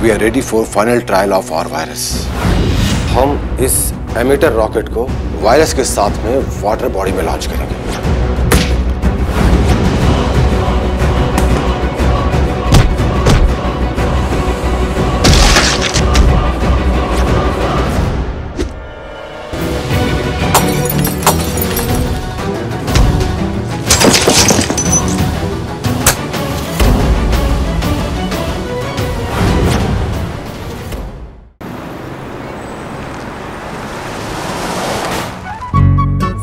We are ready for final trial of our virus. हम इस emitter rocket को virus के साथ में वाटर बॉडी में लॉन्च करेंगे।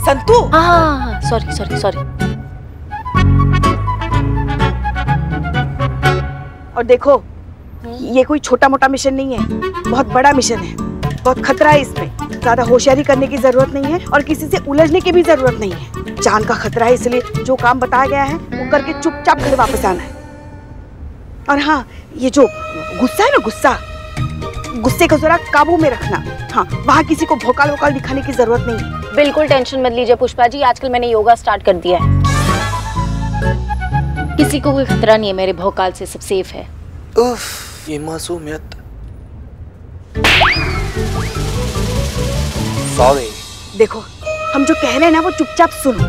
संतु, हाँ, सॉरी सॉरी सॉरी। और देखो, ये कोई छोटा मोटा मिशन नहीं है, बहुत बड़ा मिशन है, बहुत खतरा है इसमें। ज्यादा होशियारी करने की जरूरत नहीं है और किसी से उलझने की भी जरूरत नहीं है। जान का खतरा है, इसलिए जो काम बताया गया है वो करके चुपचाप घर वापस आना है। और हाँ, ये जो गुस्सा है ना, गुस्से को जरा काबू में रखना। हाँ, वहाँ किसी को भौकाल वोकाल दिखाने की जरूरत नहीं है। बिल्कुल टेंशन मत लीजिए पुष्पा जी, आजकल मैंने योगा स्टार्ट कर दिया है। किसी को कोई खतरा नहीं है, मेरे भौकाल से सब सेफ है। ये मासूमियत। सॉरी। देखो, हम जो कह रहे हैं ना वो चुपचाप सुनो।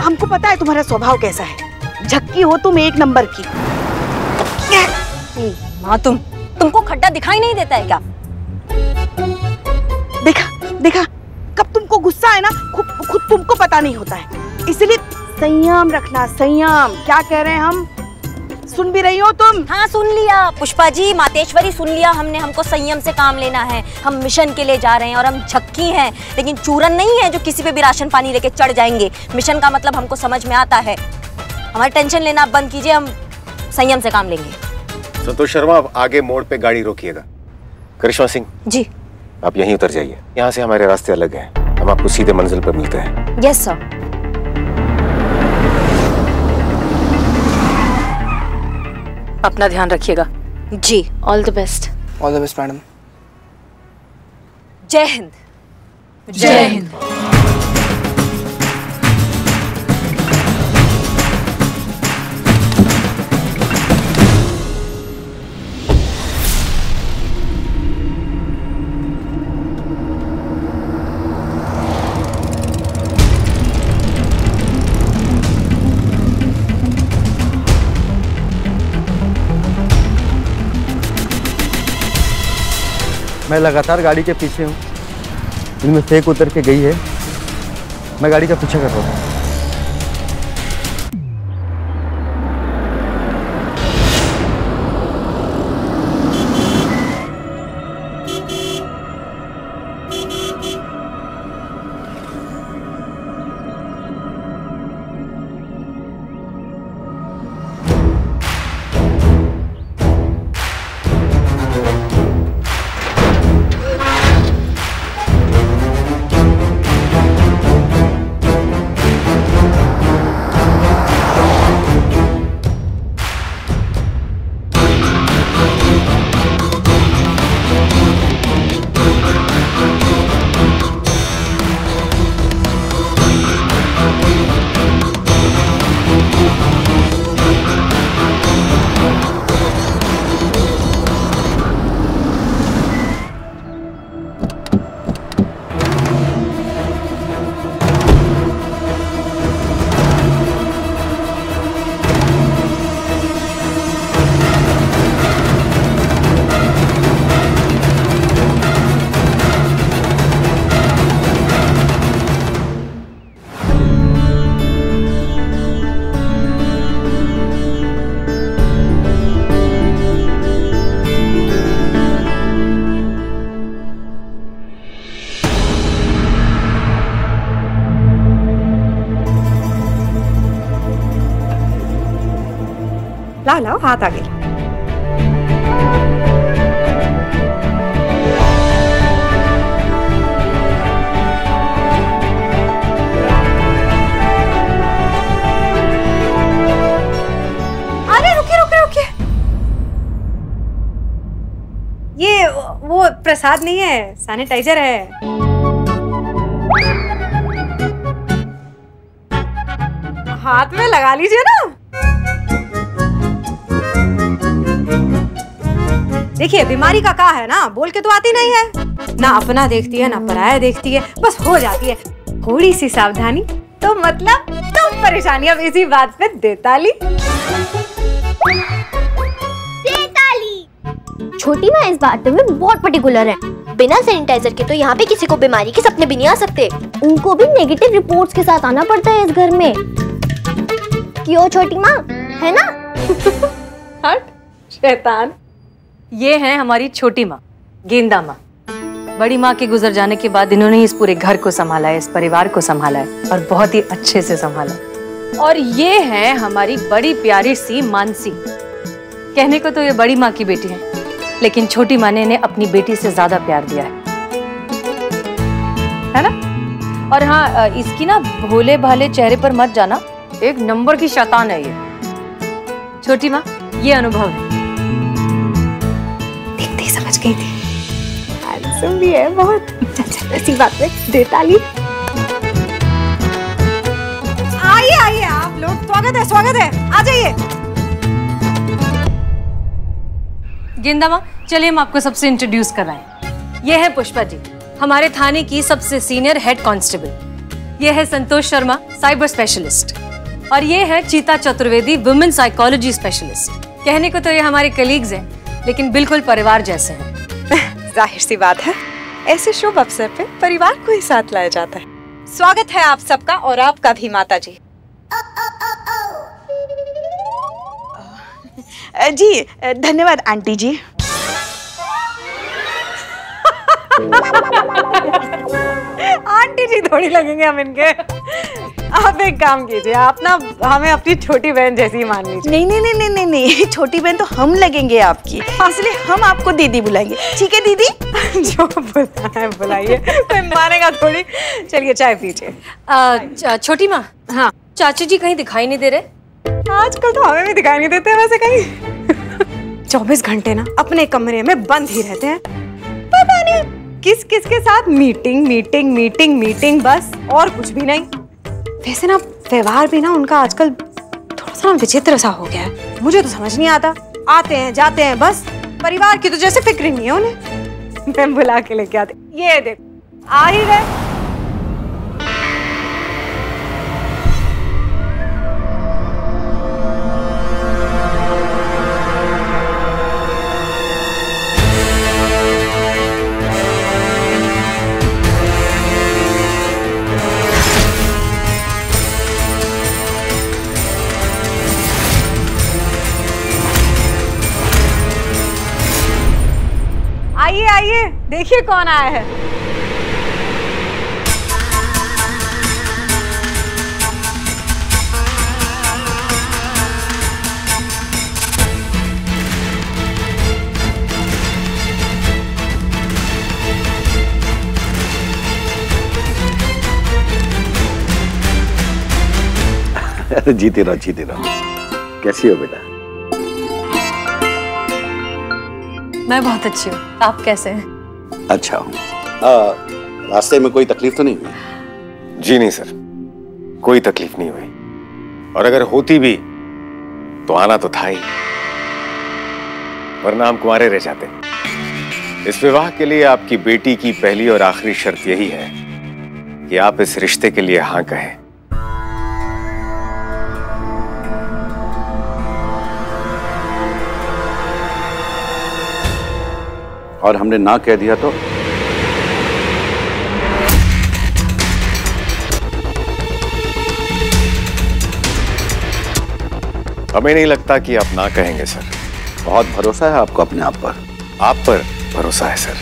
हमको पता है तुम्हारा स्वभाव कैसा है, झक्की हो तुम एक नंबर की। माँ, तुमको खड्डा दिखाई नहीं देता है क्या? देखा, कब तुमको गुस्सा है ना, खुद तुमको पता नहीं होता है, इसलिए संयम रखना। संयम। क्या कह रहे हैं हम? सुन भी रही हो तुम? हाँ, सुन लिया पुष्पा जी, मातेश्वरी सुन लिया हमने। हमको संयम से काम लेना है, हम मिशन के लिए जा रहे हैं और हम झक्की हैं, लेकिन चूरन नहीं है जो किसी पे भी राशन पानी लेके चढ़ जाएंगे। मिशन का मतलब हमको समझ में आता है। हमारी टेंशन लेना आप बंद कीजिए, हम संयम से काम लेंगे। संतोष शर्मा, आप आगे मोड़ पे गाड़ी रोकिएगा। करिश्मा सिंह जी, आप यहीं उतर जाइए, यहाँ से हमारे रास्ते अलग हैं, हम आपको सीधे मंजिल पर मिलते हैं। Yes sir. अपना ध्यान रखिएगा जी। All the best. All the best madam. जय हिंद। जय हिंद। मैं लगातार गाड़ी के पीछे हूँ, इनमें से एक उतर के गई है, मैं गाड़ी का पीछा कर रहा हूँ। लाओ हाथ आगे। अरे रुकिए, ये वो प्रसाद नहीं है, सैनिटाइजर है। हाथ में लगा लीजिए ना। देखिए बीमारी का क्या है ना, बोल के तो आती नहीं है, ना अपना देखती है ना पराया देखती है, बस हो जाती है। थोड़ी सी सावधानी तो मतलब तो परेशानी। अब इसी बात पे देताली। छोटी माँ इस बात में बहुत पर्टिकुलर है। बिना सैनिटाइजर के तो यहाँ पे किसी को बीमारी के सपने भी नहीं आ सकते। उनको भी नेगेटिव रिपोर्ट्स के साथ आना पड़ता है इस घर में। क्यों छोटी माँ, है ना? हट शैतान। ये है हमारी छोटी माँ, गेंदा माँ। बड़ी माँ के गुजर जाने के बाद इन्होंने इस पूरे घर को संभाला है, इस परिवार को संभाला है और बहुत ही अच्छे से संभाला। और ये है हमारी बड़ी प्यारी सी मानसी। कहने को तो ये बड़ी माँ की बेटी है, लेकिन छोटी माँ ने इन्हें अपनी बेटी से ज्यादा प्यार दिया है ना? और हाँ, इसकी ना भोले भाले चेहरे पर मत जाना, एक नंबर की शैतान है ये। छोटी माँ, ये अनुभव है। देखते ही समझ गई थी, हैंडसम भी है बहुत। ऐसी बात में देताली। आइए आइए आप लोग, स्वागत है, आ जाइए। गेंदा माँ, चलिए हम आपको सबसे इंट्रोड्यूस कराएं। ये है पुष्पा जी, हमारे थाने की सबसे सीनियर हेड कांस्टेबल। ये है संतोष शर्मा, साइबर स्पेशलिस्ट। और ये है चीता चतुर्वेदी, वुमेन साइकोलॉजी स्पेशलिस्ट। कहने को तो ये हमारे कलीग्स हैं, लेकिन बिल्कुल परिवार जैसे हैं। जाहिर सी बात है, ऐसे शुभ अवसर पे परिवार को ही साथ लाया जाता है। स्वागत है आप सबका, और आपका भी माता जी। जी धन्यवाद आंटी जी। आंटी जी थोड़ी लगेंगे हम इनके। आप एक काम कीजिए, आप ना हमें अपनी छोटी बहन जैसी ही मान लीजिए। नहीं नहीं नहीं नहीं नहीं, छोटी बहन तो हम लगेंगे आपकी, इसलिए हम आपको दीदी बुलाएंगे। ठीक है दीदी? जो बुलाना है बुलाइए, कोई मानेगा थोड़ी। चलिए चाय पीजिए। छोटी माँ, हाँ चाची जी कहीं दिखाई नहीं दे रहे? आजकल तो हमें भी दिखाई नहीं देते वैसे कहीं। 24 घंटे ना अपने कमरे में बंद ही रहते हैं। पता नहीं किस किस के साथ मीटिंग मीटिंग मीटिंग मीटिंग, बस और कुछ भी नहीं। वैसे ना व्यवहार भी ना उनका आजकल थोड़ा सा विचित्र सा हो गया है। मुझे तो समझ नहीं आता, आते हैं जाते हैं बस, परिवार की तो जैसे फिक्र ही नहीं है उन्हें। मैं बुला के लेके आते, ये देख आ ही गए। आइए आइए, देखिए कौन आया है। जीते रहो जीते रहो। कैसी हो बेटा? मैं बहुत अच्छी हूँ, आप कैसे हैं? अच्छा हूँ। रास्ते में कोई तकलीफ तो नहीं हुई? जी नहीं सर, कोई तकलीफ नहीं हुई, और अगर होती भी तो आना तो था ही, वरना हम कुंवारे रह जाते। इस विवाह के लिए आपकी बेटी की पहली और आखिरी शर्त यही है कि आप इस रिश्ते के लिए हाँ कहें। और हमने ना कह दिया तो? हमें नहीं लगता कि आप ना कहेंगे सर। बहुत भरोसा है आपको अपने आप पर? आप पर भरोसा है सर,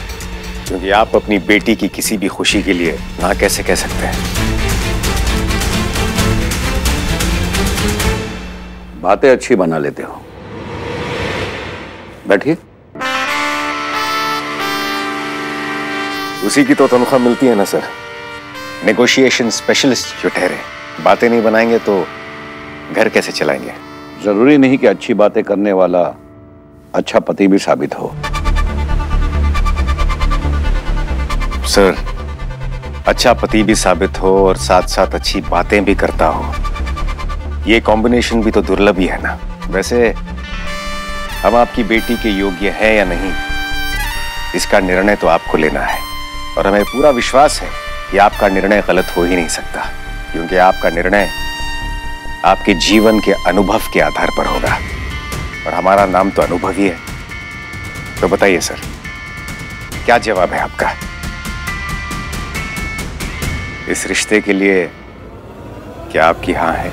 क्योंकि आप अपनी बेटी की किसी भी खुशी के लिए ना कैसे कह सकते हैं। बातें अच्छी बना लेते हो। बैठिए। उसी की तो तनख्वाह मिलती है ना सर, नेगोशिएशन स्पेशलिस्ट जो ठहरे। बातें नहीं बनाएंगे तो घर कैसे चलाएंगे? जरूरी नहीं कि अच्छी बातें करने वाला अच्छा पति भी साबित हो। सर, अच्छा पति भी साबित हो और साथ साथ अच्छी बातें भी करता हो, ये कॉम्बिनेशन भी तो दुर्लभ ही है ना। वैसे हम आपकी बेटी के योग्य हैं या नहीं, इसका निर्णय तो आपको लेना है। और हमें पूरा विश्वास है कि आपका निर्णय गलत हो ही नहीं सकता, क्योंकि आपका निर्णय आपके जीवन के अनुभव के आधार पर होगा, और हमारा नाम तो अनुभव ही है। तो बताइए सर, क्या जवाब है आपका? इस रिश्ते के लिए क्या आपकी हाँ है?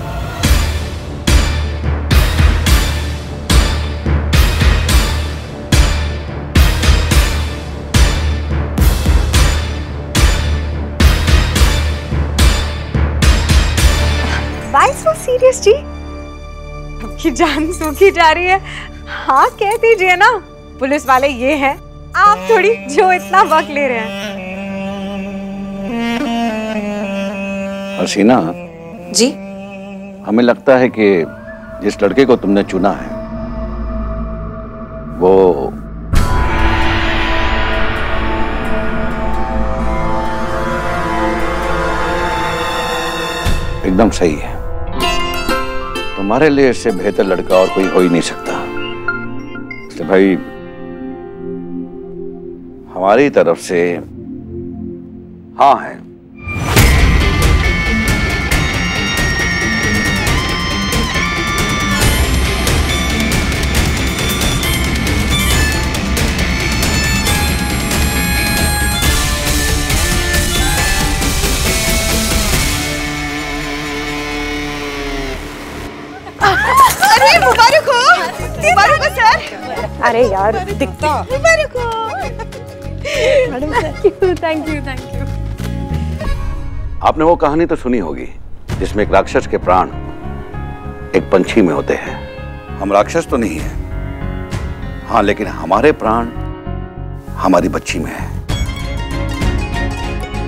Why so serious जी? आपकी जान सूखी जा रही है। हाँ कह दीजिए ना, पुलिस वाले ये हैं, आप थोड़ी जो इतना वक्त ले रहे हैं। हसीना जी? हमें लगता है कि जिस लड़के को तुमने चुना है वो एकदम सही है। तुम्हारे लिए इससे बेहतर लड़का और कोई हो ही नहीं सकता। इसलिए भाई हमारी तरफ से हाँ है। अरे मुबारक हो सर। अरे यार दिखता। मुबारक हो मैडम। Thank you. आपने वो कहानी तो सुनी होगी जिसमें एक राक्षस के प्राण एक पंछी में होते हैं। हम राक्षस तो नहीं है, हाँ, लेकिन हमारे प्राण हमारी बच्ची में है।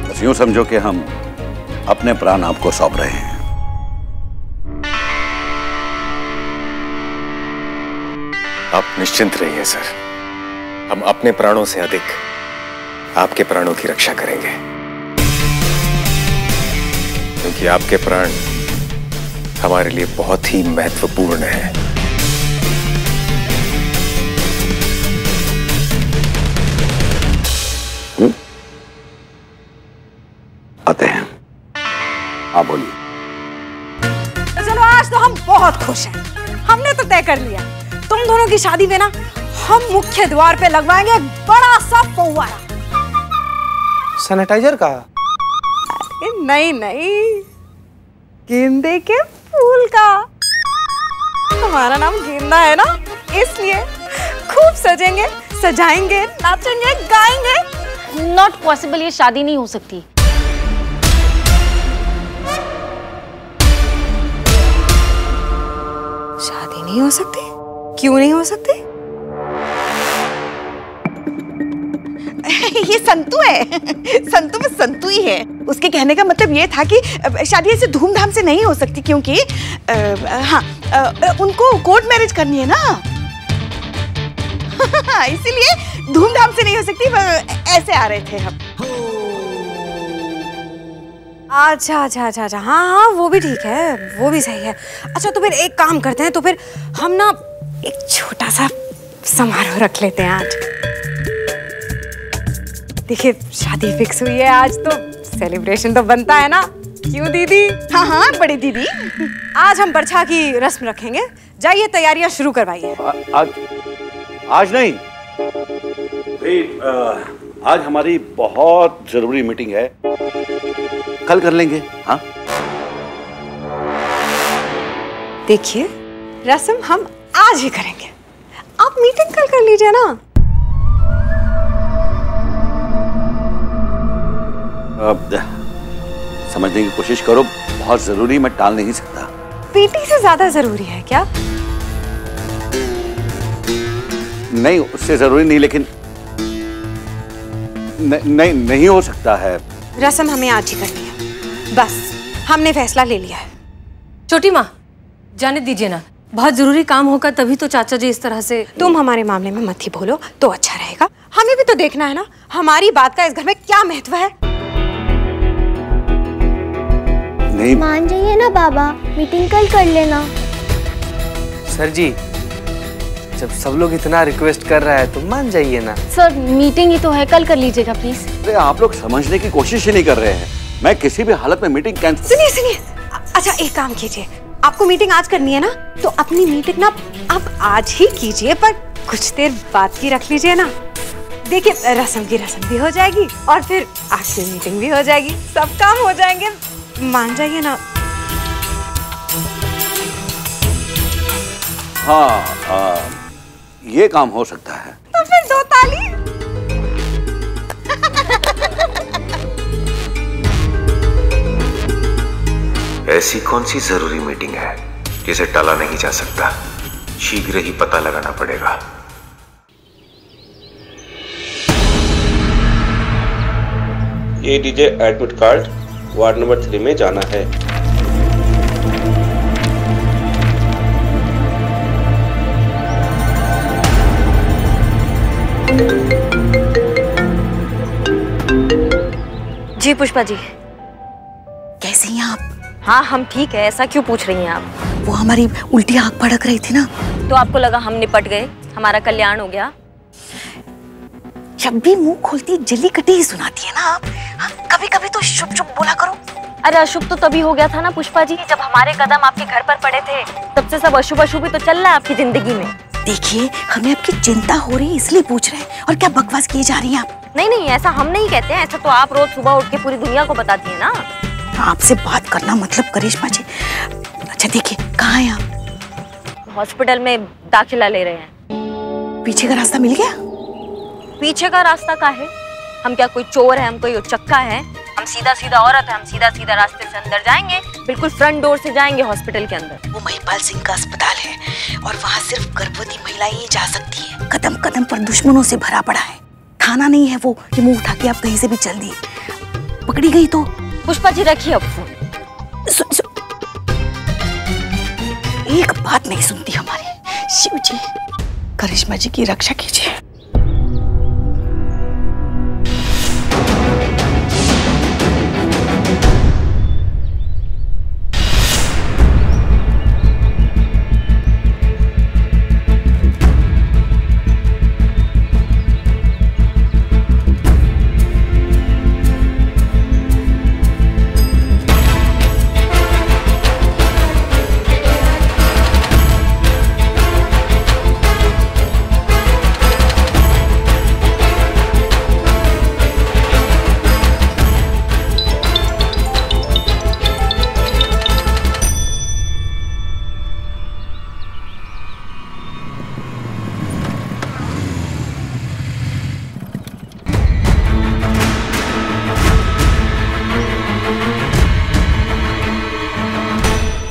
बस यूं समझो कि हम अपने प्राण आपको सौंप रहे हैं। आप निश्चिंत रहिए सर, हम अपने प्राणों से अधिक आपके प्राणों की रक्षा करेंगे, क्योंकि आपके प्राण हमारे लिए बहुत ही महत्वपूर्ण है। आते हैं, आप बोलिए। तो चलो आज तो हम बहुत खुश हैं। हमने तो तय कर लिया, तुम दोनों की शादी में ना हम मुख्य द्वार पे लगवाएंगे एक बड़ा सा फव्वारा। सैनिटाइजर का? नहीं, गेंदे के फूल का। हमारा नाम गेंदा है ना, इसलिए खूब सजेंगे, सजाएंगे, नाचेंगे, गाएंगे। नॉट पॉसिबल, ये शादी नहीं हो सकती। शादी नहीं हो सकती? क्यों नहीं हो सकती? ये संतू है, संतू में संतू ही है। उसके कहने का मतलब ये था कि शादी ऐसे धूमधाम से नहीं हो सकती, क्योंकि उनको कोर्ट मैरिज करनी है ना। इसीलिए धूमधाम से नहीं हो सकती, ऐसे आ रहे थे हम। अच्छा, हाँ, वो भी ठीक है, वो भी सही है। अच्छा तो फिर एक काम करते हैं, तो फिर हम ना एक छोटा सा समारोह रख लेते हैं आज। देखिए शादी फिक्स हुई है आज, तो सेलिब्रेशन तो बनता है ना, क्यों दीदी? हाँ बड़ी दीदी। आज हम बरछा की रस्म रखेंगे, जाइए तैयारियां शुरू करवाइए। आज नहीं भाई, आज हमारी बहुत जरूरी मीटिंग है, कल कर लेंगे। हाँ देखिए रस्म हम आज ही करेंगे, आप मीटिंग कल कर लीजिए ना। समझने की कोशिश करो, बहुत जरूरी, मैं टाल नहीं सकता। बेटी से ज्यादा जरूरी है क्या? नहीं, उससे जरूरी नहीं, लेकिन नहीं हो सकता है। रस्म हमें आज ही करनी है, बस हमने फैसला ले लिया है। छोटी माँ जाने दीजिए ना, बहुत जरूरी काम होगा तभी तो चाचा जी इस तरह से। तुम हमारे मामले में मत ही बोलो तो अच्छा रहेगा, हमें भी तो देखना है ना हमारी बात का इस घर में क्या महत्व है। नहीं मान जाइए ना बाबा, मीटिंग कल कर लेना। सर जी जब सब लोग इतना रिक्वेस्ट कर रहा है तो मान जाइए ना। सर मीटिंग ही तो है, कल कर लीजिएगा प्लीज। अरे आप लोग समझने की कोशिश ही नहीं कर रहे हैं। मैं किसी भी हालत में मीटिंग कैंसिल। सुनिए, अच्छा एक काम कीजिए, आपको मीटिंग आज करनी है ना, तो अपनी मीटिंग ना आप आज ही कीजिए, पर कुछ देर बाद की रख लीजिए ना। देखिए रस्म की रस्म भी हो जाएगी और फिर आपकी मीटिंग भी हो जाएगी, सब काम हो जाएंगे, मान जाइए ना। हाँ, ये काम हो सकता है। तो फिर 2 ताली। ऐसी कौन सी जरूरी मीटिंग है जिसे टाला नहीं जा सकता? शीघ्र ही पता लगाना पड़ेगा। ये दीजिए एडमिट कार्ड, वार्ड नंबर 3 में जाना है। जी पुष्पा जी। कैसी हैं आप? हाँ हम ठीक है, ऐसा क्यों पूछ रही हैं आप? वो हमारी उल्टी आंख भड़क रही थी ना, तो आपको लगा हम निपट गए, हमारा कल्याण हो गया? जब भी मुंह खोलती जली कटी ही सुनाती है ना आप। कभी कभी तो शुभ शुभ बोला करो। अरे अशुभ तो तभी हो गया था ना पुष्पा जी, जब हमारे कदम आपके घर पर पड़े थे, तब से सब अशुभ अशुभ ही तो चल रहा है आपकी जिंदगी में। देखिए हमें आपकी चिंता हो रही है इसलिए पूछ रहे हैं, और क्या बकवास किए जा रही हैं आप? नहीं ऐसा हम नहीं कहते हैं, ऐसा तो आप रोज सुबह उठ के पूरी दुनिया को बताती है ना। आपसे बात करना मतलब करिश्मा जी। अच्छा देखिए कहाँ हैं आप? हॉस्पिटल में दाखिला ले रहे हैं। पीछे का रास्ता मिल गया? पीछे का रास्ता का है? हम क्या कोई चोर है, हम कोई उचक्का है? हम सीधा औरत है, हम सीधा रास्ते से अंदर जाएंगे, बिल्कुल फ्रंट डोर से जाएंगे हॉस्पिटल के अंदर। वो महिपाल सिंह का अस्पताल है और वहाँ सिर्फ गर्भवती महिलाएं ही जा सकती है। कदम कदम पर दुश्मनों से भरा पड़ा है। थाना नहीं है वो कि मुंह उठा के आप कहीं से भी चल दिए। पकड़ी गई तो? पुष्पा जी रखिए अब फोन। एक बात नहीं सुनती हमारी। शिव जी करिश्मा जी की रक्षा कीजिए।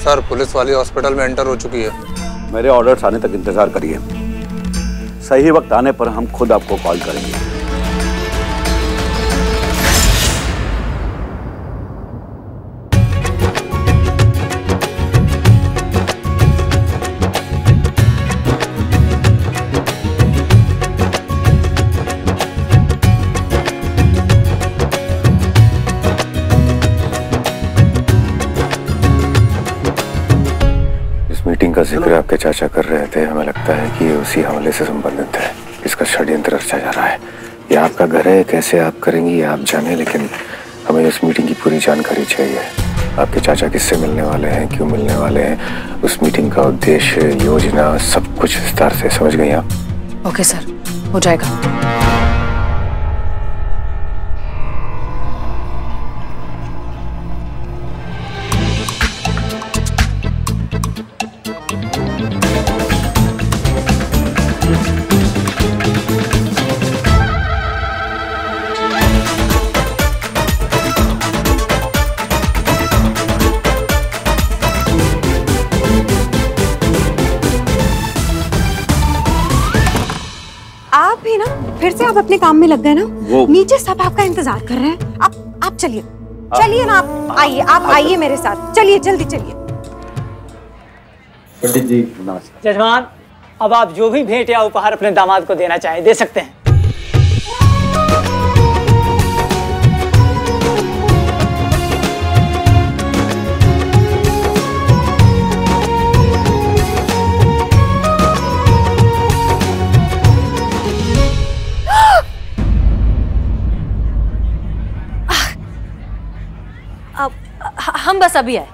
सर पुलिस वाली हॉस्पिटल में एंटर हो चुकी है। मेरे ऑर्डर्स आने तक इंतजार करिए, सही वक्त आने पर हम खुद आपको कॉल करेंगे। मीटिंग का जिक्र आपके चाचा कर रहे थे, हमें लगता है कि ये उसी हमले से संबंधित है। इसका षड्यंत्र रचा जा रहा है। ये आपका घर है, कैसे आप करेंगी ये आप जाने, लेकिन हमें इस मीटिंग की पूरी जानकारी चाहिए। आपके चाचा किससे मिलने वाले हैं, क्यों मिलने वाले हैं, उस मीटिंग का उद्देश्य, योजना, सब कुछ विस्तार से। समझ गई आप? ओके सर, हो जाएगा। फिर से आप अपने काम में लग गए ना। नीचे सब आपका इंतजार कर रहे हैं। आप चलिए ना, आप आइए मेरे साथ, चलिए जल्दी चलिए। पंडित जी जजमान, अब आप जो भी भेंट या उपहार अपने दामाद को देना चाहे दे सकते हैं। बस अभी आए।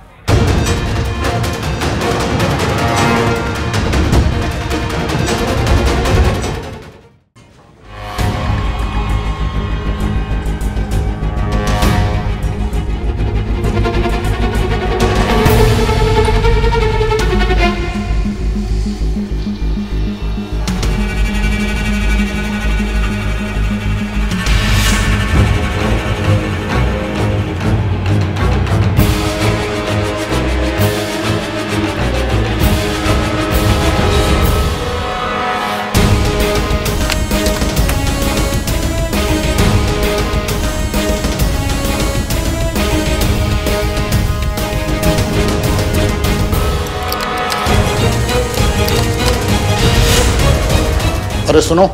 अरे सुनो,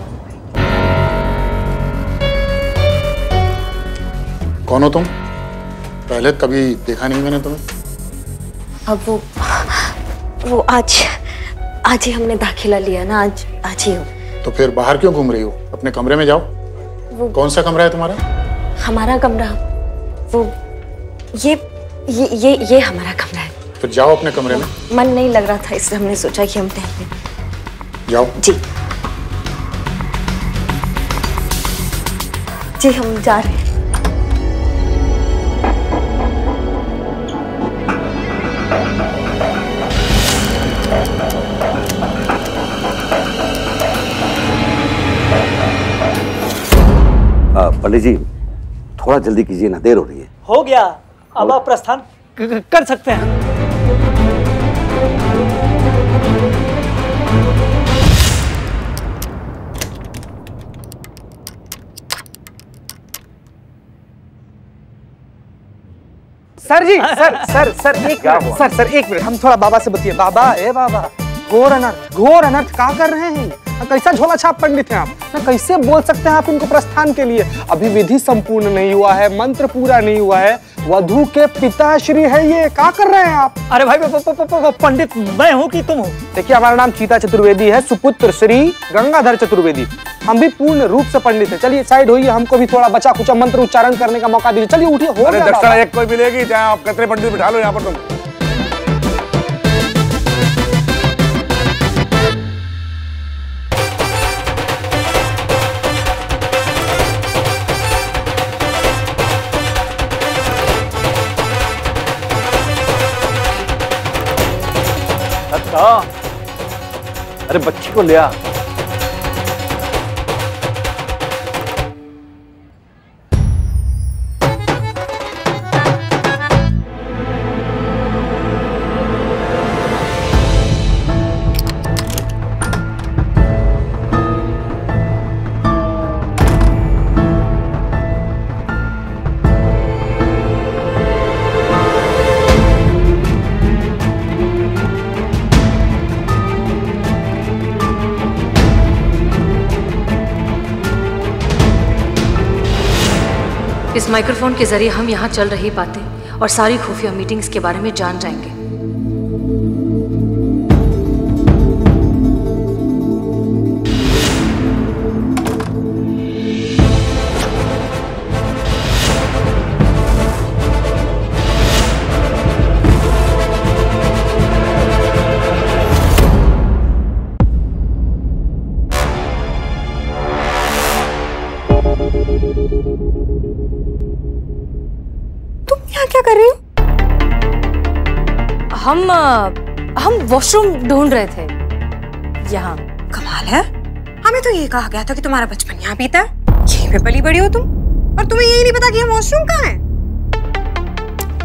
कौन हो तुम? पहले कभी देखा नहीं मैंने तुम्हें। अब वो आज ही हमने दाखिला लिया ना, आज ही हो। तो फिर बाहर क्यों घूम रही हो? अपने कमरे में जाओ। वो कौन सा कमरा है तुम्हारा? हमारा कमरा, वो ये हमारा कमरा है। फिर जाओ अपने कमरे में। मन नहीं लग रहा था इसलिए हमने सोचा कि हम टहलें। जाओ। जी हम जा रहे हैं। पंडित जी थोड़ा जल्दी कीजिए ना, देर हो रही है। हो गया, अब आप प्रस्थान कर सकते हैं। सर जी, सर एक मिनट, सर एक मिनट, हम थोड़ा बाबा से बतिए। बाबा, ए बाबा, घोर अनर्थ क्या कर रहे हैं? कैसा झोला छाप पंडित हैं आप? कैसे बोल सकते हैं आप इनको प्रस्थान के लिए? अभी विधि संपूर्ण नहीं हुआ है, मंत्र पूरा नहीं हुआ है, वधू के पिताश्री है ये, क्या कर रहे हैं आप? अरे भाई पंडित मैं हूँ कि तुम हो? देखिए हमारा नाम चीता चतुर्वेदी है, सुपुत्र श्री गंगाधर चतुर्वेदी। हम भी पूर्ण रूप से पंडित हैं। चलिए साइड होइए, हमको भी थोड़ा बचा कुचा मंत्र उच्चारण करने का मौका दीजिए। चलिए उठिए। हो गया दक्षिणा एक कोई मिलेगी, चाहे आप कतरे पंडित बिठा लो यहाँ पर तुम। अरे बच्ची को ले आ। इस माइक्रोफोन के जरिए हम यहाँ चल रही बातें और सारी खुफिया मीटिंग्स के बारे में जान जाएंगे। क्या कर रही हो? हम वॉशरूम ढूंढ रहे थे यहाँ। कमाल है, हमें तो ये कहा गया था कि तुम्हारा बचपन यहाँ बीता है, यहीं पे पली बड़ी हो तुम, और तुम्हें यही नहीं पता कि हम वॉशरूम कहाँ है।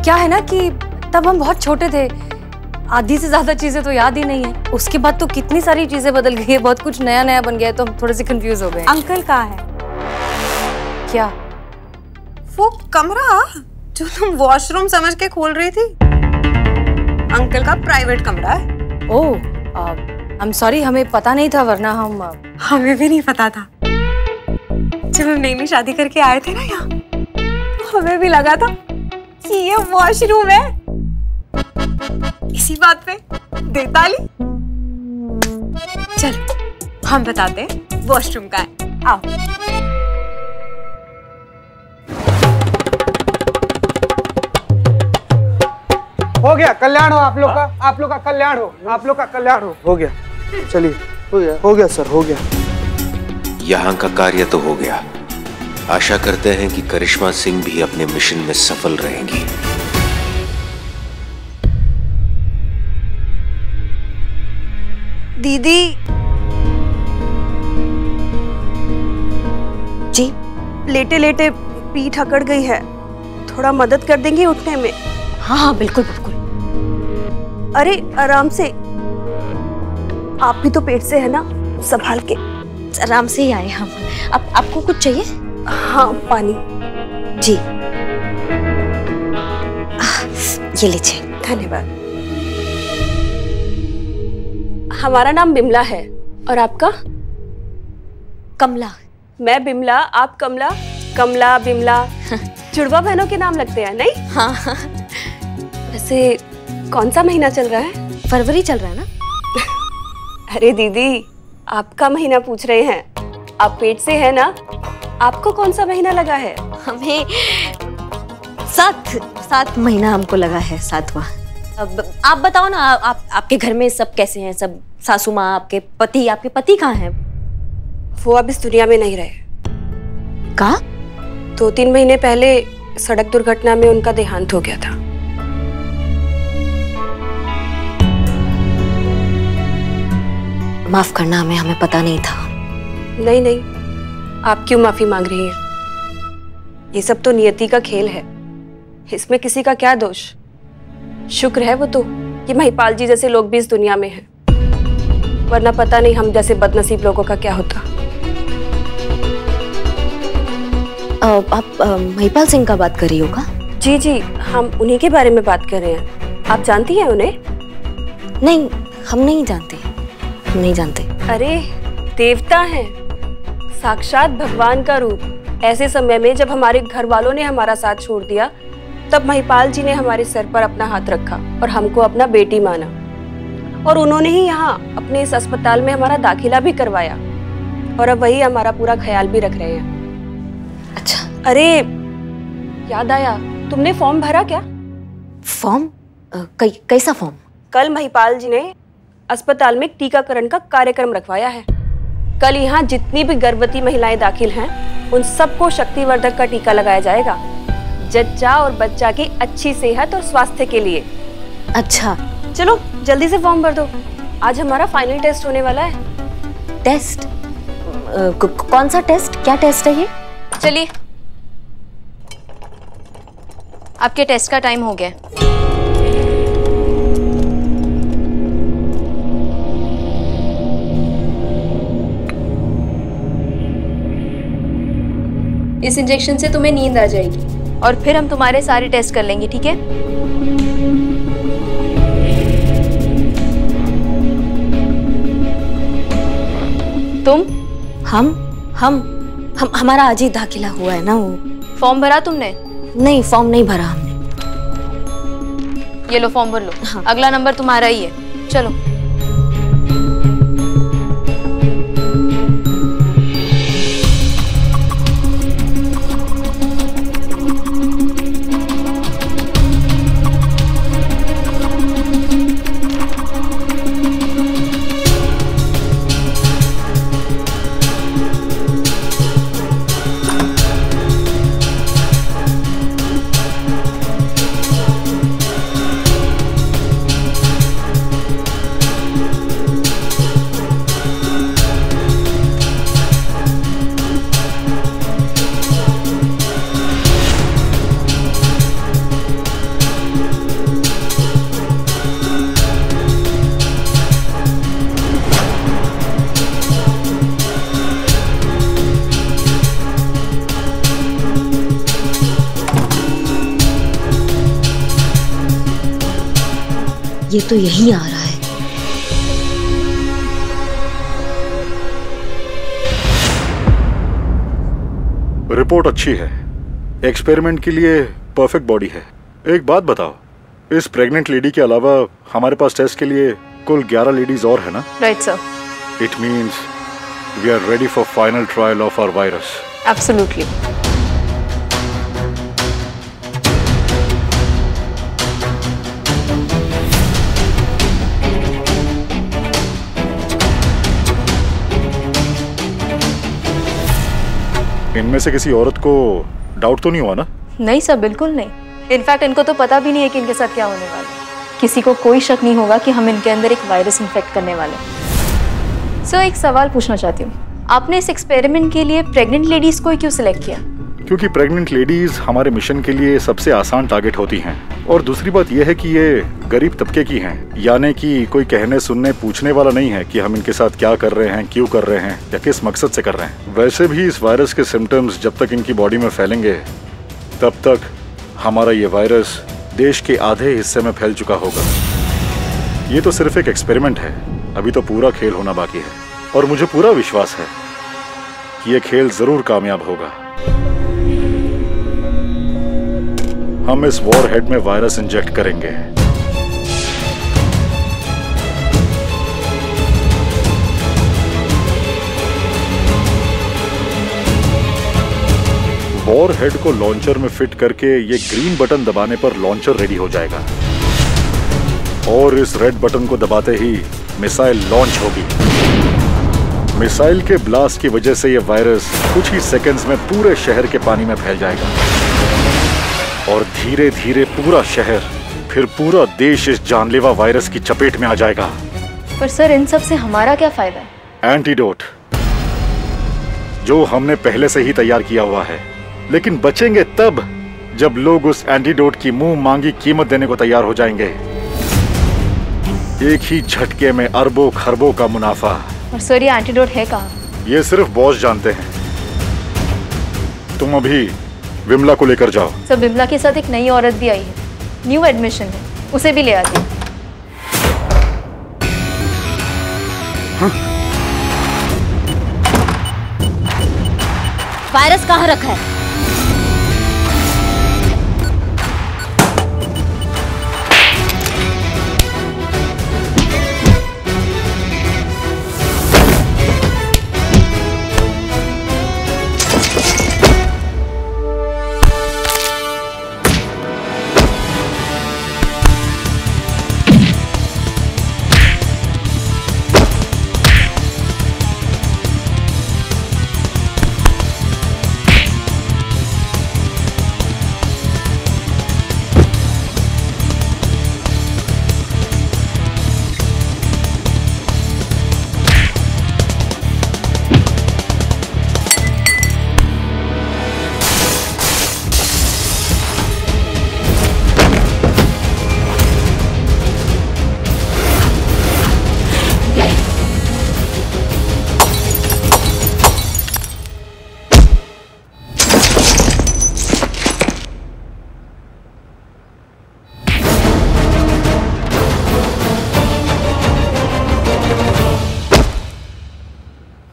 क्या है ना कि तब हम बहुत छोटे थे, आधी से ज्यादा चीजें तो याद ही नहीं है। उसके बाद तो कितनी सारी चीजें बदल गई है, बहुत कुछ नया नया बन गया है, तो हम थोड़े से कंफ्यूज हो गए। अंकल कहाँ है? क्या? वो कमरा जो तुम वॉशरूम समझ के खोल रही थी, अंकल का प्राइवेट कमरा है। ओह, आई एम सॉरी, हमें पता नहीं था, वरना हमें भी नहीं पता था। जब हम नई शादी करके आए थे ना यहाँ, तो हमें भी लगा था कि ये वॉशरूम है। इसी बात पे दे ताली। चलो हम बताते हैं वॉशरूम का है, आओ। गया, कल्याण हो आप लोग का, आप लोग का कल्याण हो, आप लोग का कल्याण हो गया। चलिए, हो गया सर, हो गया। यहाँ का कार्य तो हो गया। आशा करते हैं कि करिश्मा सिंह भी अपने मिशन में सफल रहेंगी। दीदी जी, लेटे लेटे पीठ अकड़ गई है, थोड़ा मदद कर देंगे उठने में? हाँ हाँ बिल्कुल बिल्कुल। अरे आराम से, आप भी तो पेट से है ना, संभाल के। आराम से ही आए हम। आपको कुछ चाहिए? हाँ, पानी। जी, ये लीजिए। धन्यवाद। हमारा नाम बिमला है, और आपका? कमला। मैं बिमला, आप कमला। कमला, बिमला, जुड़वा बहनों के नाम लगते हैं नहीं? हाँ। वैसे कौन सा महीना चल रहा है? फरवरी चल रहा है ना? अरे दीदी, आपका महीना पूछ रहे हैं। आप पेट से है ना? आपको कौन सा महीना लगा है? हमें सात महीना हमको लगा है, 7वां। अब आप बताओ ना, आपके घर में सब कैसे हैं? सब सासू माँ, आपके पति कहाँ हैं? वो अब इस दुनिया में नहीं रहे। कहाँ? 2-3 महीने पहले सड़क दुर्घटना में उनका देहांत हो गया था। माफ करना, हमें पता नहीं था। नहीं नहीं, आप क्यों माफी मांग रही हैं? ये सब तो नियति का खेल है, इसमें किसी का क्या दोष। शुक्र है वो तो कि महिपाल जी जैसे लोग भी इस दुनिया में हैं, वरना पता नहीं हम जैसे बदनसीब लोगों का क्या होता। आप महिपाल सिंह का बात कर रही हो का? जी जी, हम उन्हीं के बारे में बात कर रहे हैं। आप जानती हैं उन्हें? नहीं, हम नहीं जानते। हम नहीं जानते। अरे देवता हैं, साक्षात भगवान का रूप। ऐसे समय में जब हमारे घर वालों ने हमारा साथ छोड़ दिया, तब महिपाल जी ने हमारे सर पर अपना हाथ रखा और हमको अपना बेटी माना, और उन्होंने ही यहाँ अपने इस अस्पताल में हमारा दाखिला भी करवाया, और अब वही हमारा पूरा ख्याल भी रख रहे हैं। अच्छा। अरे याद आया, तुमने फॉर्म भरा क्या? फॉर्म? कैसा फॉर्म? कल महिपाल जी ने अस्पताल में टीकाकरण का कार्यक्रम रखवाया है। कल यहाँ जितनी भी गर्भवती महिलाएं दाखिल हैं, उन सबको शक्तिवर्धक का टीका लगाया जाएगा, जच्चा और बच्चा की अच्छी सेहत और स्वास्थ्य के लिए। अच्छा, चलो जल्दी से फॉर्म भर दो, आज हमारा फाइनल टेस्ट होने वाला है। टेस्ट? कौन सा टेस्ट? क्या टेस्ट है ये? चलिए, आपके टेस्ट का टाइम हो गया। इस इंजेक्शन से तुम्हें नींद आ जाएगी, और फिर हम तुम्हारे सारे टेस्ट कर लेंगे, ठीक है? तुम? हमारा आज ही दाखिला हुआ है ना। वो फॉर्म भरा तुमने? नहीं, फॉर्म नहीं भरा हमने। ये लो, फॉर्म भर लो। हाँ। अगला नंबर तुम्हारा ही है, चलो। ये तो यही आ रहा है। रिपोर्ट अच्छी है, एक्सपेरिमेंट के लिए परफेक्ट बॉडी है। एक बात बताओ, इस प्रेग्नेंट लेडी के अलावा हमारे पास टेस्ट के लिए कुल 11 लेडीज और है ना? Right sir. It means we are ready for final trial of our virus. Absolutely. इनमें से किसी औरत को डाउट तो नहीं हुआ ना? नहीं सर, बिल्कुल नहीं। इनफैक्ट इनको तो पता भी नहीं है कि इनके साथ क्या होने वाला है। किसी को कोई शक नहीं होगा कि हम इनके अंदर एक वायरस इन्फेक्ट करने वाले हैं। सर, एक सवाल पूछना चाहती हूँ, आपने इस एक्सपेरिमेंट के लिए प्रेग्नेंट लेडीज को क्यों सिलेक्ट किया? क्योंकि प्रेग्नेंट लेडीज हमारे मिशन के लिए सबसे आसान टारगेट होती हैं। और दूसरी बात यह है कि ये गरीब तबके की हैं, यानी कि कोई कहने सुनने पूछने वाला नहीं है कि हम इनके साथ क्या कर रहे हैं, क्यों कर रहे हैं या किस मकसद से कर रहे हैं। वैसे भी इस वायरस के सिम्टम्स जब तक इनकी बॉडी में फैलेंगे तब तक हमारा ये वायरस देश के आधे हिस्से में फैल चुका होगा। ये तो सिर्फ एक एक्सपेरिमेंट है, अभी तो पूरा खेल होना बाकी है। और मुझे पूरा विश्वास है कि ये खेल जरूर कामयाब होगा। हम इस वॉरहेड में वायरस इंजेक्ट करेंगे। वॉरहेड को लॉन्चर में फिट करके ये ग्रीन बटन दबाने पर लॉन्चर रेडी हो जाएगा और इस रेड बटन को दबाते ही मिसाइल लॉन्च होगी। मिसाइल के ब्लास्ट की वजह से ये वायरस कुछ ही सेकंड्स में पूरे शहर के पानी में फैल जाएगा और धीरे धीरे पूरा शहर, फिर पूरा देश इस जानलेवा वायरस की चपेट में आ जाएगा। पर सर, इन सब से हमारा क्या फायदा है? एंटीडोट जो हमने पहले से ही तैयार किया हुआ है, लेकिन बचेंगे तब जब लोग उस एंटीडोट की मुंह मांगी कीमत देने को तैयार हो जाएंगे। एक ही झटके में अरबों खरबों का मुनाफा। और सर, ये एंटीडोट है कहाँ? ये सिर्फ बॉस जानते हैं। तुम अभी विमला को लेकर जाओ। सर, विमला के साथ एक नई औरत भी आई है, न्यू एडमिशन है, उसे भी ले आती। हाँ? वायरस कहाँ रखा है?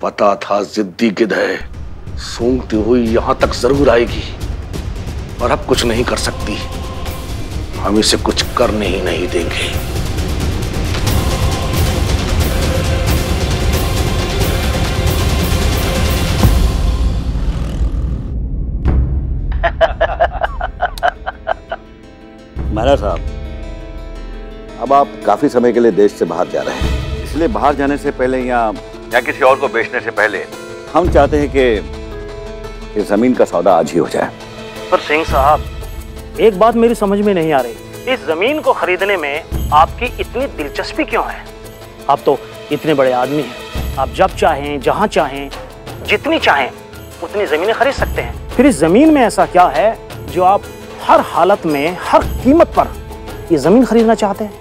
पता था जिद्दी गिद्ध है, सूंघती हुई यहां तक जरूर आएगी, और अब कुछ नहीं कर सकती। हम इसे कुछ करने ही नहीं देंगे। महाराज साहब, अब आप काफी समय के लिए देश से बाहर जा रहे हैं, इसलिए बाहर जाने से पहले या किसी और को बेचने से पहले हम चाहते हैं कि इस जमीन का सौदा आज ही हो जाए। पर सिंह साहब, एक बात मेरी समझ में नहीं आ रही, इस जमीन को खरीदने में आपकी इतनी दिलचस्पी क्यों है? आप तो इतने बड़े आदमी हैं, आप जब चाहें, जहां चाहें, जितनी चाहें उतनी जमीनें खरीद सकते हैं। फिर इस जमीन में ऐसा क्या है जो आप हर हालत में, हर कीमत पर ये जमीन खरीदना चाहते हैं?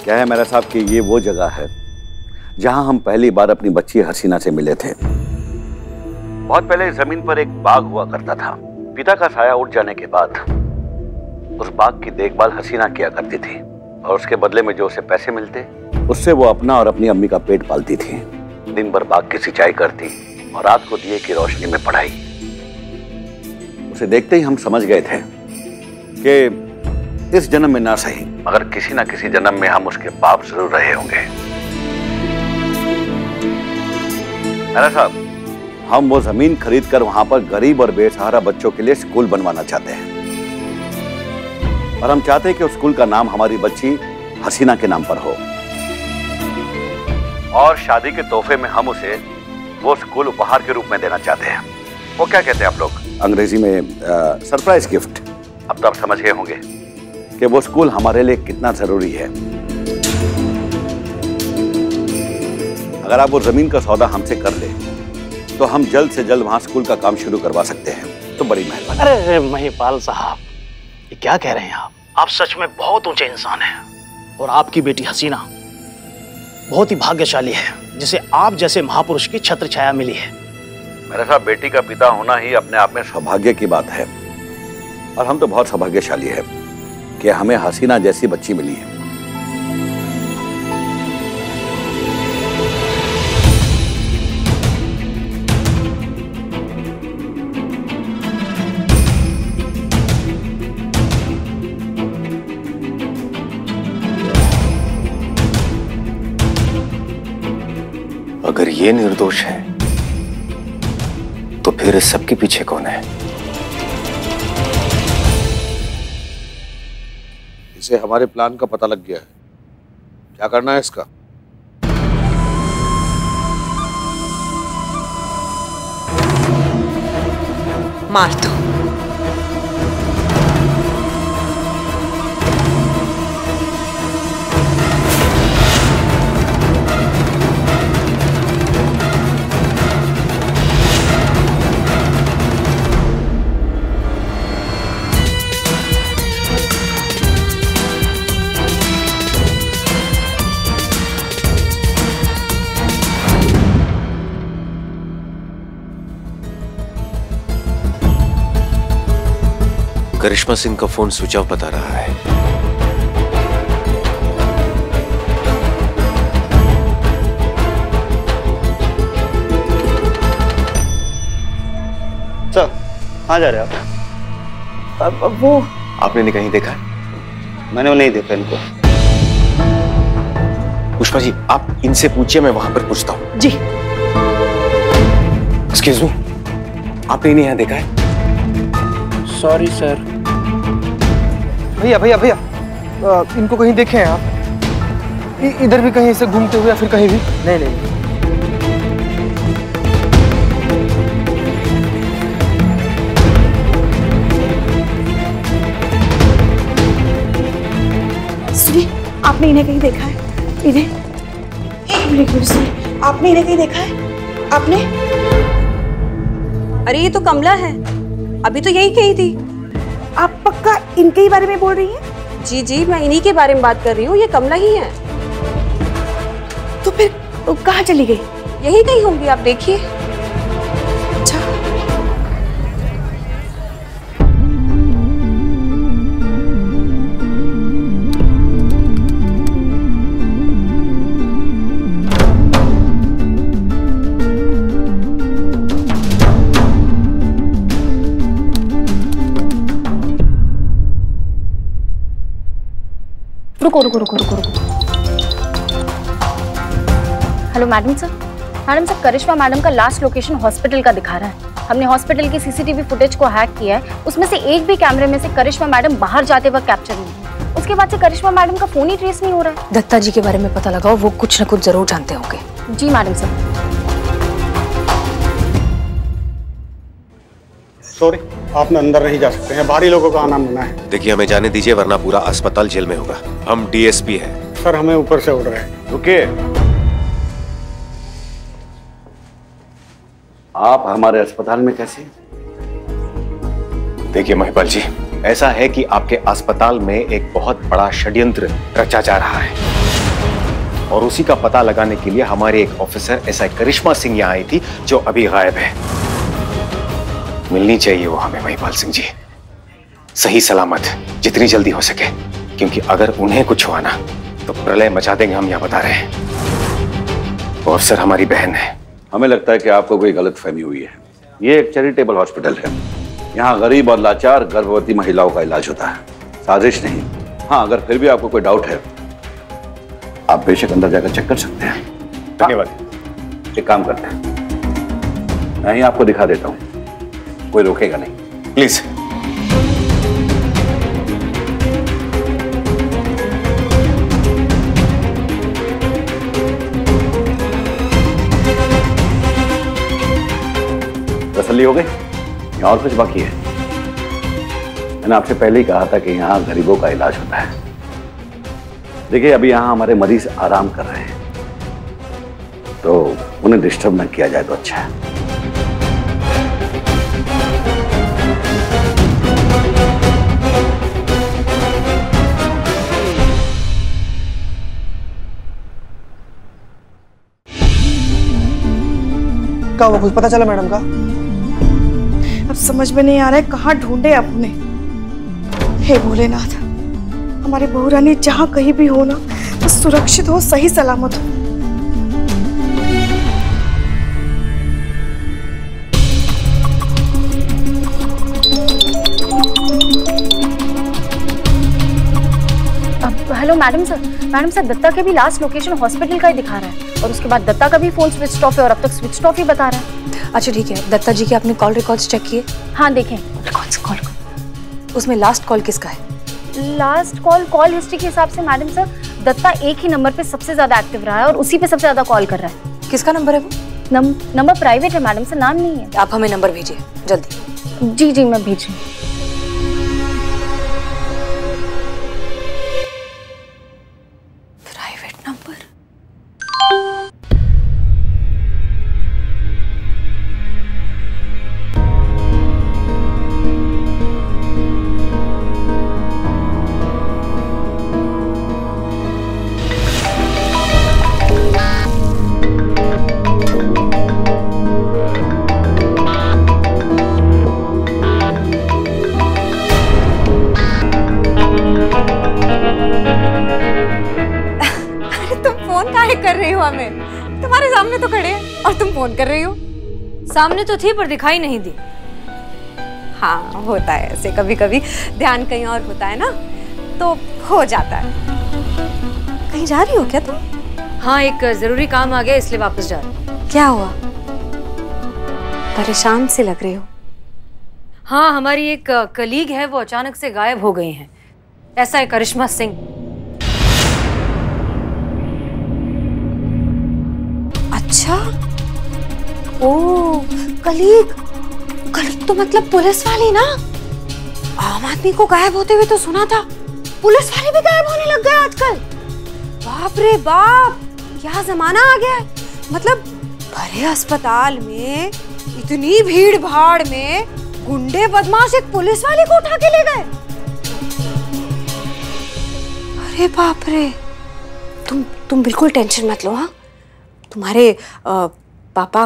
क्या है मेरा साहब कि ये वो जगह है जहां हम पहली बार अपनी बच्ची हसीना से मिले थे। बहुत पहले इस जमीन पर एक बाग हुआ करता था। पिता का साया उठ जाने के बाद उस बाग की देखभाल हसीना किया करती थी और उसके बदले में जो उसे पैसे मिलते उससे वो अपना और अपनी अम्मी का पेट पालती थी। दिन भर बाग की सिंचाई करती और रात को दिए की रोशनी में पढ़ाई। उसे देखते ही हम समझ गए थे कि इस जन्म में ना सही मगर किसी ना किसी जन्म में हम उसके बाप जरूर रहे होंगे। मेरा साहब, हम वो जमीन खरीदकर वहां पर गरीब और बेसहारा बच्चों के लिए स्कूल बनवाना चाहते हैं और हम चाहते हैं कि उस स्कूल का नाम हमारी बच्ची हसीना के नाम पर हो और शादी के तोहफे में हम उसे वो स्कूल उपहार के रूप में देना चाहते हैं। वो क्या कहते हैं आप लोग अंग्रेजी में, सरप्राइज गिफ्ट। अब तो आप समझ गए होंगे कि वो स्कूल हमारे लिए कितना जरूरी है। अगर आप वो जमीन का सौदा हमसे कर ले तो हम जल्द से जल्द वहां स्कूल का काम शुरू करवा सकते हैं। तो बड़ी मेहरबानी। अरे महिपाल साहब, ये क्या कह रहे हैं आप सच में बहुत ऊंचे इंसान हैं। और आपकी बेटी हसीना बहुत ही भाग्यशाली है जिसे आप जैसे महापुरुष की छत्र छाया मिली है। मेरे साथ बेटी का पिता होना ही अपने आप में सौभाग्य की बात है, और हम तो बहुत सौभाग्यशाली है कि हमें हसीना जैसी बच्ची मिली है। अगर ये निर्दोष है तो फिर इस सबके पीछे कौन है? इसे हमारे प्लान का पता लग गया है। क्या करना है इसका? मार दो। करिश्मा सिंह का फोन स्विच ऑफ बता रहा है। सर, कहाँ जा रहे हैं आप? वो आपने नहीं कहीं देखा? मैंने वो नहीं देखा इनको। पुष्पा जी, आप इनसे पूछिए, मैं वहां पर पूछता हूँ। जी। एक्सक्यूज मी, आपने इन्हें यहाँ देखा है? Sorry sir. भैया भैया भैया, इनको कहीं देखे हैं आप? इधर भी कहीं से घूमते हुए या फिर कहीं भी? नहीं नहीं। सुनिए, आपने इन्हें कहीं देखा है? इन्हें एक मिनट सुनिए, आपने इन्हें कहीं देखा है? आपने? अरे ये तो कमला है, अभी तो यही कही थी। आप पक्का इनके ही बारे में बोल रही हैं? जी जी, मैं इन्हीं के बारे में बात कर रही हूँ, ये कमला ही है। तो फिर कहाँ चली गई? यही कहीं होंगी, आप देखिए। अच्छा। रुको रुको रुको रुको रुको। Hello madam sir. Madam sir, Karishma madam का लास्ट लोकेशन हॉस्पिटल का दिखा रहा है। हमने हॉस्पिटल की सीसीटीवी फुटेज को हैक किया है, उसमें से एक भी कैमरे में से करिश्मा मैडम बाहर जाते वक्त कैप्चर नहीं है। उसके बाद से करिश्मा मैडम का फोन ही ट्रेस नहीं हो रहा है। दत्ता जी के बारे में पता लगाओ, वो कुछ न कुछ जरूर जानते होंगे। जी मैडम सर। सॉरी, आप में अंदर नहीं जा सकते हैं, बाहरी लोगों का आना मना है। देखिए, हमें जाने दीजिए वरना पूरा अस्पताल जेल में होगा। हम डीएसपी हैं। सर, हमें ऊपर से उड़ रहे हैं। रुकिए, आप हमारे अस्पताल में कैसे? देखिए महिपाल जी, ऐसा है कि आपके अस्पताल में एक बहुत बड़ा षड्यंत्र रचा जा रहा है, और उसी का पता लगाने के लिए हमारे एक ऑफिसर एसआई करिश्मा सिंह यहाँ आई थी, जो अभी गायब है। मिलनी चाहिए वो हमें महिपाल सिंह जी, सही सलामत, जितनी जल्दी हो सके, क्योंकि अगर उन्हें कुछ हुआ ना तो प्रलय मचा देंगे, हम यहाँ बता रहे हैं। वो अफसर हमारी बहन है। हमें लगता है कि आपको कोई गलतफहमी हुई है। ये एक चैरिटेबल हॉस्पिटल है, यहाँ गरीब और लाचार गर्भवती महिलाओं का इलाज होता है, साजिश नहीं। हाँ, अगर फिर भी आपको कोई डाउट है, आप बेशक अंदर जाकर चेक कर सकते हैं। धन्यवाद। एक काम करते हैं, मैं ही आपको दिखा देता हूँ, कोई रोकेगा नहीं। प्लीज। तसल्ली हो गई? या और कुछ बाकी है? मैंने आपसे पहले ही कहा था कि यहाँ गरीबों का इलाज होता है। देखिए, अभी यहाँ हमारे मरीज आराम कर रहे हैं, तो उन्हें डिस्टर्ब न किया जाए तो अच्छा है। क्या हुआ, कुछ पता चला मैडम का? अब समझ में नहीं आ रहा है कहाँ ढूंढे अपने। हे भोलेनाथ, हमारी बहू रानी जहाँ कहीं भी हो ना, तो सुरक्षित हो, सही सलामत हो। हेलो मैडम सर, दत्ता के भी लास्ट लोकेशन हॉस्पिटल का ही दिखा रहा है और उसके बाद दत्ता का भी फोन स्विच ऑफ है और अब तक स्विच ऑफ ही बता रहा है। अच्छा ठीक है, दत्ता जी के आपने कॉल रिकॉर्ड्स चेक किए? हाँ देखें। रिकॉर्ड्स कॉल, उसमें लास्ट कॉल किसका है? लास्ट कॉल हिस्ट्री के हिसाब से मैडम सर, दत्ता एक ही नंबर पे सबसे ज्यादा एक्टिव रहा है और उसी पे सबसे ज्यादा कॉल कर रहा है। किसका नंबर है वो? नंबर प्राइवेट है मैडम सर, नाम नहीं है। आप हमें नंबर भेजिए जल्दी। जी मैं भेज रही हूँ। तुम्हारे सामने तो खड़े हैं और तुम फोन कर रही हो। सामने तो थी पर दिखाई नहीं दी। हाँ होता है ऐसे, कभी कभी ध्यान कहीं और होता है ना, तो हो जाता है। कहीं जा रही हो क्या तुम? हाँ एक जरूरी काम आ गया इसलिए वापस जा रही हूँ। क्या हुआ? परेशान से लग रही हो। हाँ हमारी एक कलीग है, वो अचानक से गायब हो गई हैं। ऐसा है करिश्मा सिंह। अच्छा, ओ कलीग तो मतलब पुलिस वाली ना? आम आदमी को गायब होते हुए तो सुना था, पुलिस वाले भी गायब होने लग गए आजकल। बाप रे बाप, क्या जमाना आ गया है। मतलब भरे अस्पताल में इतनी भीड़ भाड़ में गुंडे बदमाश एक पुलिस वाले को उठा के ले गए। अरे बाप रे, तुम बिल्कुल टेंशन मत लो। हाँ, तुम्हारे पापा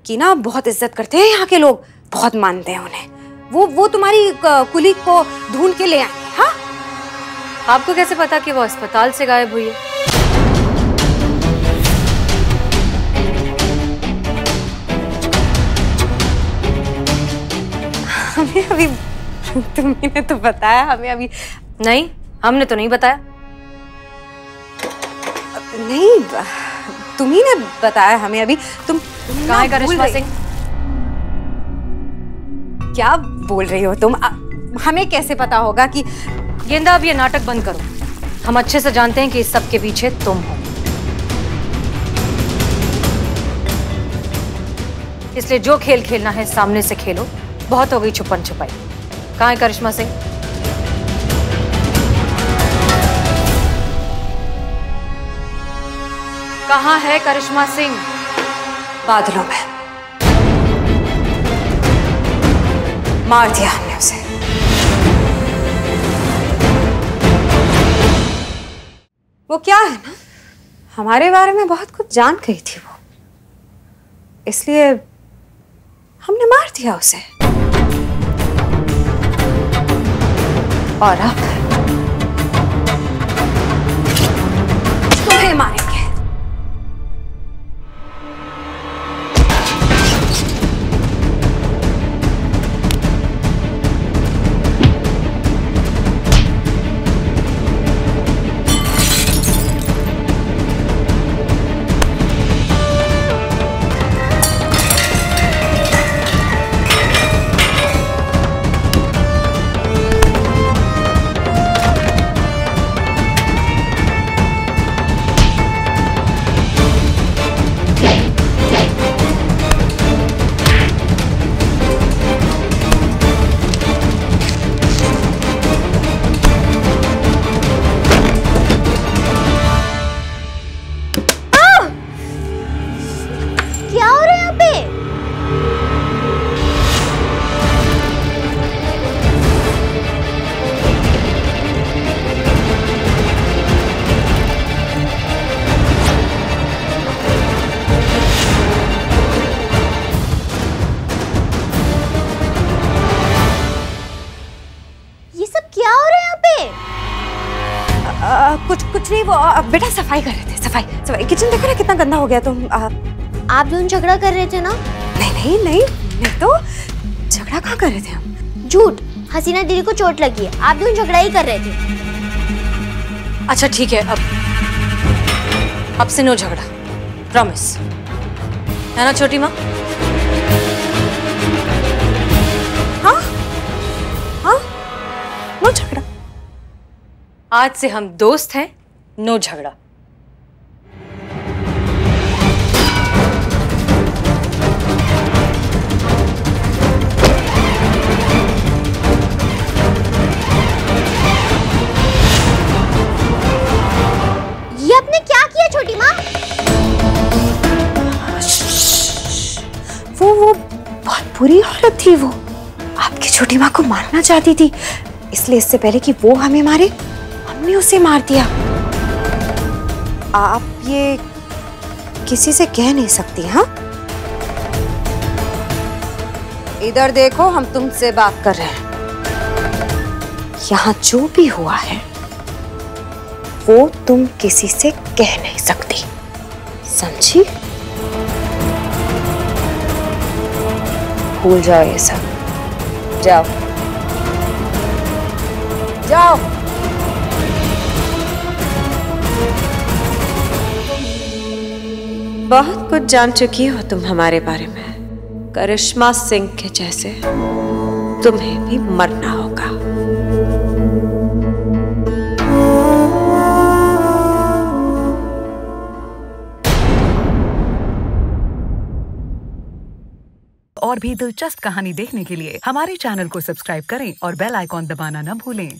की ना बहुत इज्जत करते हैं यहाँ के लोग, बहुत मानते हैं उन्हें। वो तुम्हारी कुलीग को ढूंढ के ले आएंगे। हाँ, आपको कैसे पता कि वो अस्पताल से गायब हुई है? हमें अभी तुमने तो बताया, हमें अभी नहीं, हमने तो नहीं बताया। नहीं, तुम्ही ने बताया हमें अभी। तुम कहाँ है करिश्मा सिंह? क्या बोल रही हो तुम? हमें कैसे पता होगा कि? गेंदा अब ये नाटक बंद करो। हम अच्छे से जानते हैं कि इस सब के पीछे तुम हो, इसलिए जो खेल खेलना है सामने से खेलो। बहुत हो गई छुपन छुपाई। कहाँ है करिश्मा सिंह? कहाँ है करिश्मा सिंह? बादलों में। मार दिया हमने उसे। वो क्या है ना, हमारे बारे में बहुत कुछ जान गई थी वो, इसलिए हमने मार दिया उसे। और अब तुम्हें मारेंगे। कुछ नहीं, वो बेटा सफाई कर रहे थे, सफाई। किचन देखो ना कितना गंदा हो गया। तुम आप दोनों झगड़ा कर रहे थे ना? नहीं तो झगड़ा कहाँ कर रहे थे हम? झूठ। हसीना दीदी को चोट लगी है, आप दोनों झगड़ा ही कर रहे थे। अच्छा ठीक है, अब से नो झगड़ा, प्रॉमिस है ना छोटी माँ? हाँ, नो झगड़ा। आज से हम दोस्त हैं, नो झगड़ा। ये आपने क्या किया छोटी माँ? वो बहुत बुरी औरत थी। वो आपकी छोटी माँ को मारना चाहती थी, इसलिए इससे पहले कि वो हमें मारे हमने उसे मार दिया। आप ये किसी से कह नहीं सकती। हाँ, इधर देखो, हम तुमसे बात कर रहे हैं। यहाँ जो भी हुआ है वो तुम किसी से कह नहीं सकती, समझी? भूल जाओ ये सब। जाओ जाओ। बहुत कुछ जान चुकी हो तुम हमारे बारे में। करिश्मा सिंह के जैसे तुम्हें भी मरना होगा। और भी दिलचस्प कहानी देखने के लिए हमारे चैनल को सब्सक्राइब करें और बेल आइकॉन दबाना न भूलें।